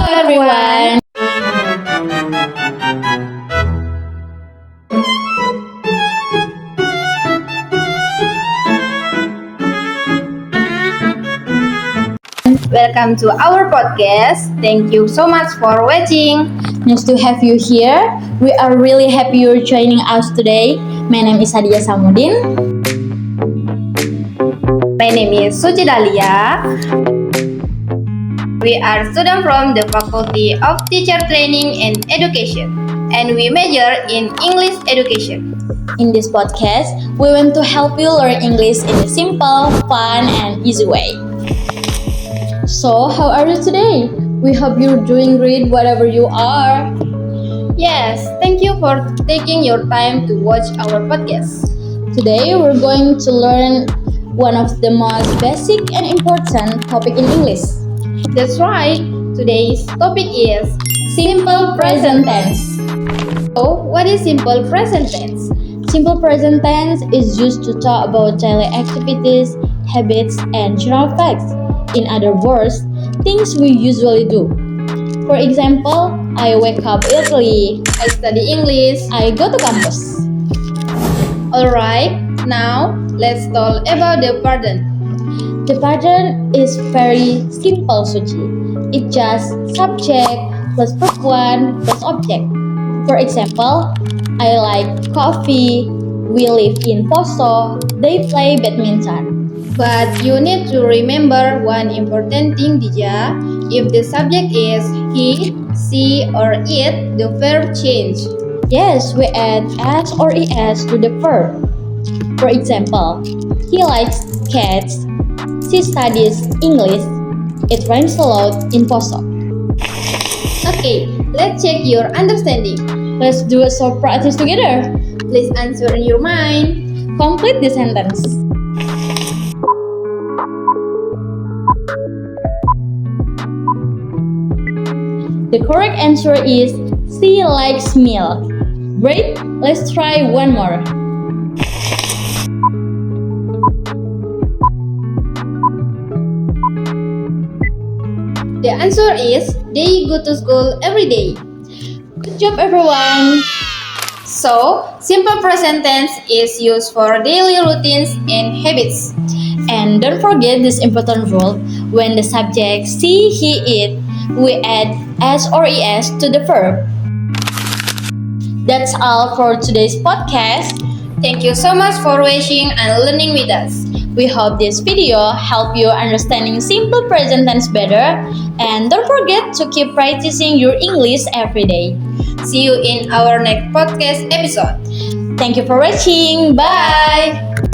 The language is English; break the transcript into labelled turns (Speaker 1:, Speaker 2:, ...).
Speaker 1: everyone.
Speaker 2: Welcome to our podcast. Thank you so much for watching.
Speaker 1: Nice to have you here. We are really happy you're joining us today. My name is Hadijah Samudin.
Speaker 2: My name is Suci Dahlia. We are students from the Faculty of Teacher Training and Education, and we major in English Education.
Speaker 1: In this podcast, we want to help you learn English in a simple, fun, and easy way. So, how are you today? We hope you're doing great whatever you are.
Speaker 2: Yes, thank you for taking your time to watch our podcast.
Speaker 1: Today, we're going to learn one of the most basic and important topic in English.
Speaker 2: That's right. Today's topic is
Speaker 1: Simple present tense.
Speaker 2: So, what is simple present tense?
Speaker 1: Simple present tense is used to talk about daily activities, habits, and general facts. In other words, things we usually do. For example, I wake up early,
Speaker 2: I study English.
Speaker 1: I go to campus.
Speaker 2: Alright, now let's talk about the pattern.
Speaker 1: The pattern is very simple, Suci. It's just subject plus verb 1 plus object. For example, I like coffee, we live in Poso, they play badminton.
Speaker 2: But you need to remember one important thing, Dija. If the subject is he, she, or it, the verb change.
Speaker 1: Yes, we add s or es to the verb. For example, he likes cats, she studies English, it rains a lot in Poso.
Speaker 2: Okay, let's check your understanding.
Speaker 1: Let's do a short practice together.
Speaker 2: Please answer in your mind.
Speaker 1: Complete the sentence. The correct answer is she likes milk. Great, let's try one more.
Speaker 2: The answer is they go to school every day.
Speaker 1: Good job, everyone.
Speaker 2: So, simple present tense is used for daily routines and habits.
Speaker 1: And don't forget this important rule. When the subject she, he, it, we add s or es to the verb. That's all for today's podcast.
Speaker 2: Thank you so much for watching and learning with us.
Speaker 1: We hope this video helped you understanding simple present tense better. And don't forget to keep practicing your English every day.
Speaker 2: See you in our next podcast episode.
Speaker 1: Thank you for watching. Bye!